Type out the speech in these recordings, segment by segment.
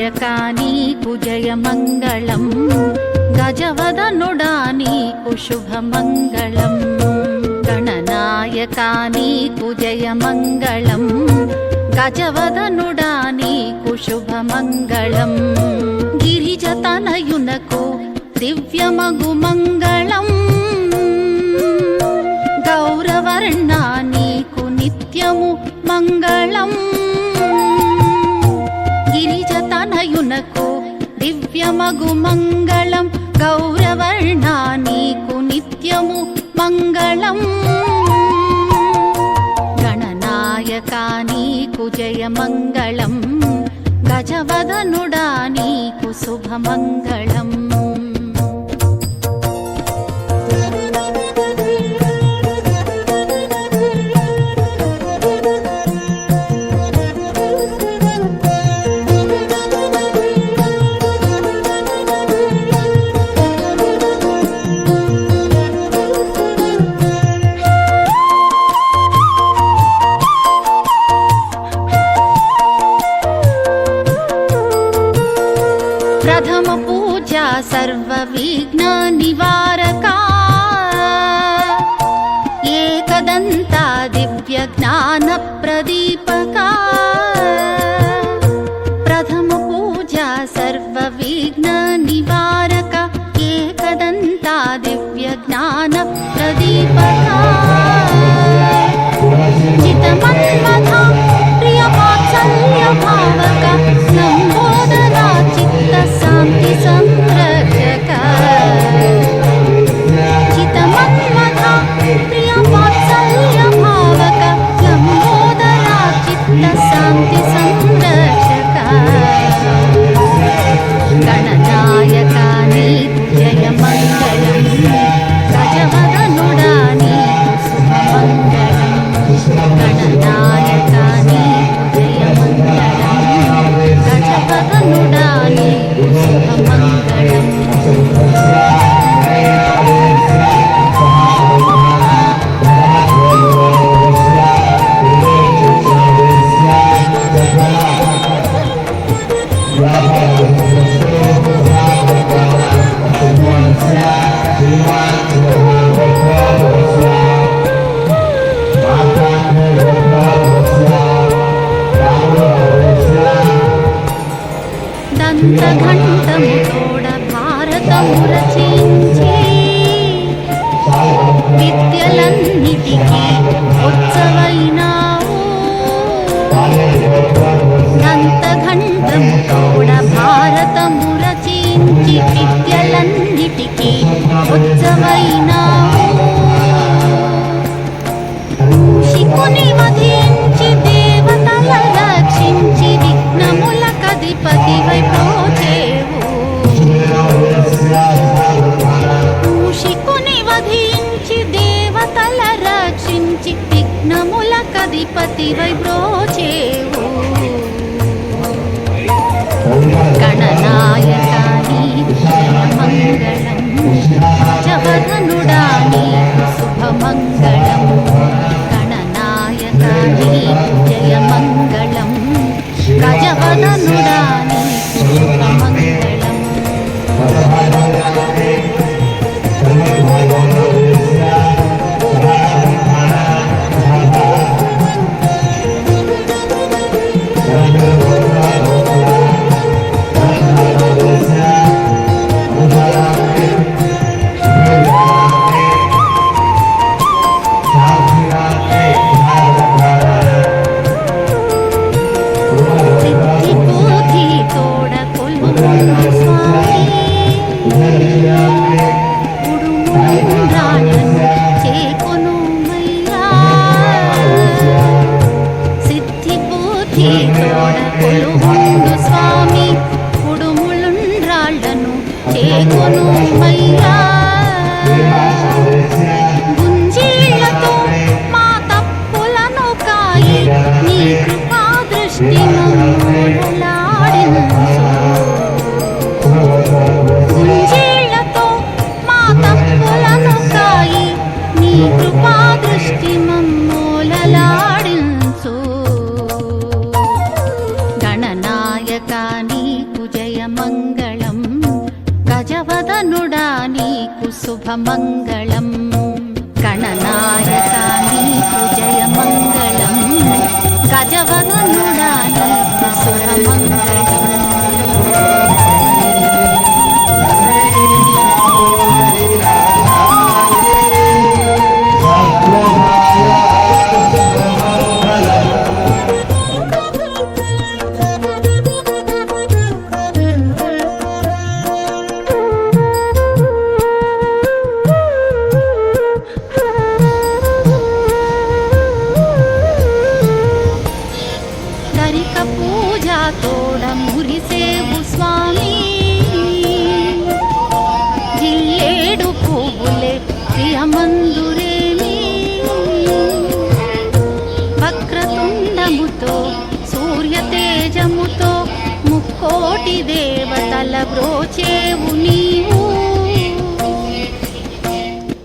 గణనాయకా నీకు జయమంగళం, గజవదనుడా నీకు శుభమంగళం. గణనాయకా నీకు జయమంగళం, గజవదనుడా నీకు శుభమంగళం. గిరిజతనయునకు దివ్యమగు మంగళం, గౌరవర్ణా నీకు నిత్యము మంగళం. గిరిజతనయునకు దివ్యమగు మంగళం, గౌరవర్ణా నీకు నిత్యము మంగళం. గణనాయకా నీకు జయమంగళం, గజవదనుడా నీకు శుభమంగళం. ప్రథమ పూజా సర్వ విఘ్న నివారకా, ఏకదంతా దివ్య జ్ఞాన ప్రదీపకా. ప్రథమ పూజా సర్వ విఘ్న నివారక, ఏకదంతా దివ్య జ్ఞాన ప్రదీపకా. చితమన్మథ ప్రియ వాత్సల్య భావక, లంబోదరా చిత్త శాంతి సంరక్షక. చితమన్మథ ప్రియ వాత్సల్య భావక, లంబోదరా చిత్త శాంతి సంరక్షక. గణనాయకా నీకు జయమంగళం, గజవదనుడా నీకు శుభమంగళం. గణనాయకా నీకు జయమంగళం, గజవదనుడా నీకు శుభమంగళం. దంతఘంటము తోడ భారతము రచించి, విద్యలన్నిటికీ ఉత్సవైనావు. దంతఘంటము తోడ భారతము రచించి, విద్యలన్నిటికీ ఉత్సవైనావు. శికుని వధించి దేవతల రక్షించి, విఘ్నముల కధిపతివై ప్రోచేవు. మూషికుని వధించి దేవతల రక్షించి, విఘ్నముల కధిపతివై ప్రోచేవు. గణనాయకా నీకు జయమంగళం, గజవదనుడా నీకు శుభమంగళం. గణనాయకా నీకు జయమంగళం, గజవదనుడా నీకు శుభమంగళం. గుంజీళ్లతో మా తప్పులను కాయి, నీ కృపా దృష్టి గుంజీళ్లతో మా తప్పులను కాయి, నీ కృపా దృష్టి మమ్మూలలాడించు. గణనాయకా నీకు శుభమంగళం గణనాయక నీకు జయమంగళం గజవదనుడా నీకు శుభమంగళం తోడ మురిసేవు స్వామి జిల్లేడు పువ్వులే ప్రియమందురేమి వక్రతుండముతో సూర్య తేజముతో ముక్కోటి దేవతల బ్రోచేవు నీవు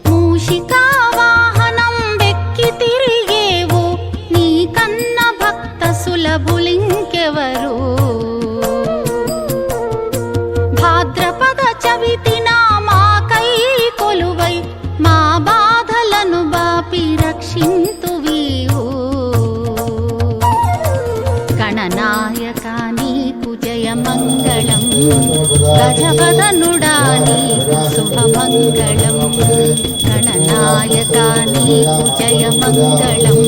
మూషికా వాహనం వెక్కి తిరిగేవు నీ కన్న భక్త సులభులింకెవరు భాద్రపద చవితిన మాకై కొలువై మా బాధలను బాపి రక్షింతువీవు గణనాయక నీకు జయమంగళం గజవదనుడా నీకు శుభమంగళం గణనాయక నీకు జయమంగళం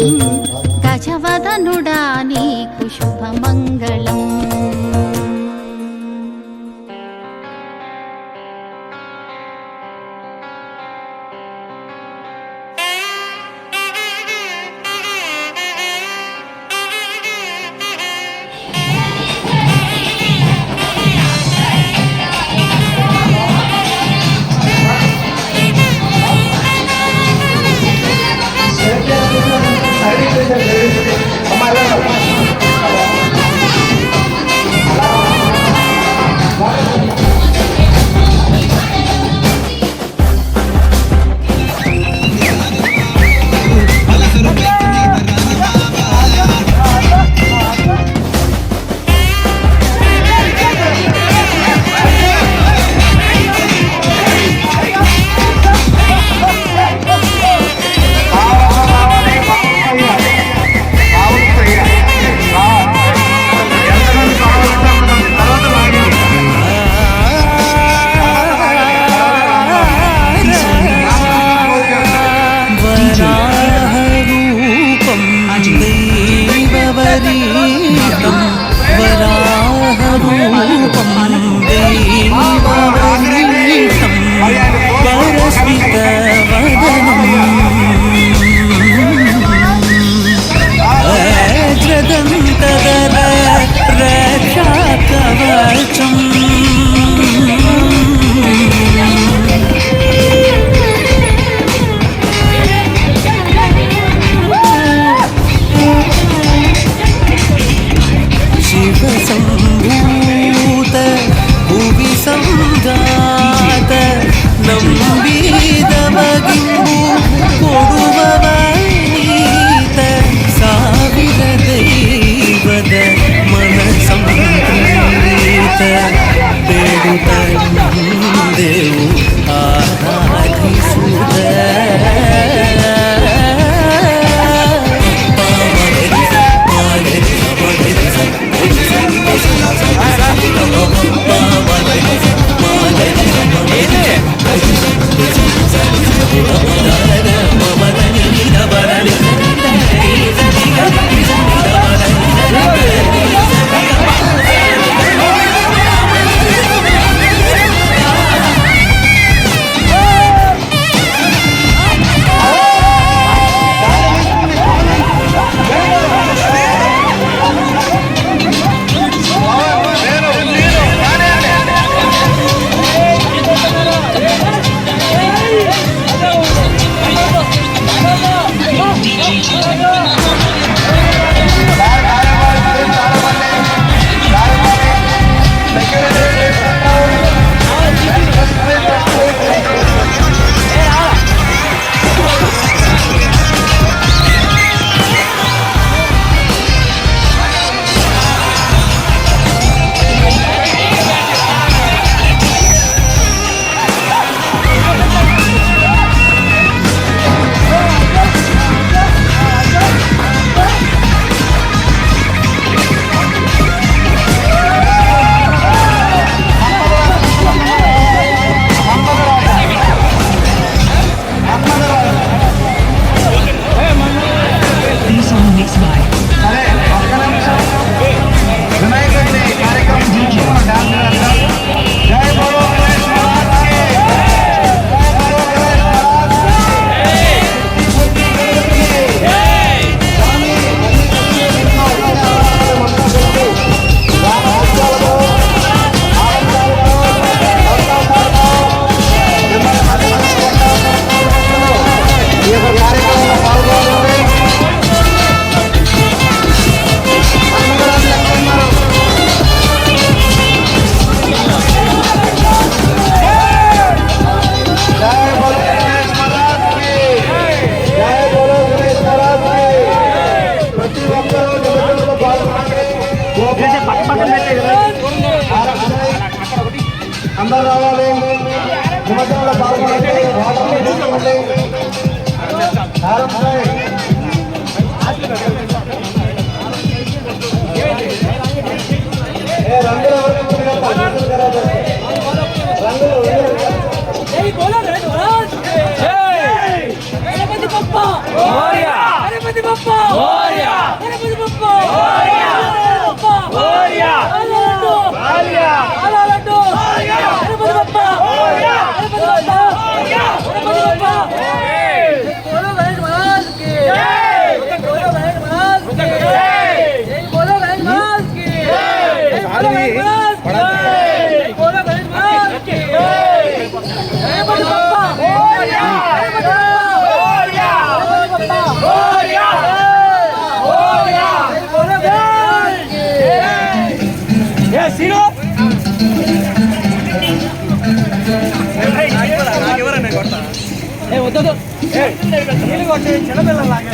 గజవదనుడా నీకు శుభమంగళం Bye. అందరు రావాలి. నిమజ్జనంలో పాల్గొనండి. వాటర్లో తీసుకోండి. రంగులు గణపతి బప్పా మోరియా గణపతి బప్పా మోరియా గణపతి బప్పా మోరియా మోరియా అలలడ్డు మోరియా అలలడ్డు మోరియా గణపతి బప్పా మోరియా గణపతి బప్పా మోరియా గణపతి బప్పా బోలో గణేష్ మహారాజ్ కి జై బోలో గణేష్ మహారాజ్ కి జై జై బోలో గణేష్ మహారాజ్ కి జై బోలో గణేష్ మహారాజ్ కి జై బోలో గణేష్ మహారాజ్ కి జై గణపతి బప్పా మోరియా గణపతి చిన్నపిల్లలాగా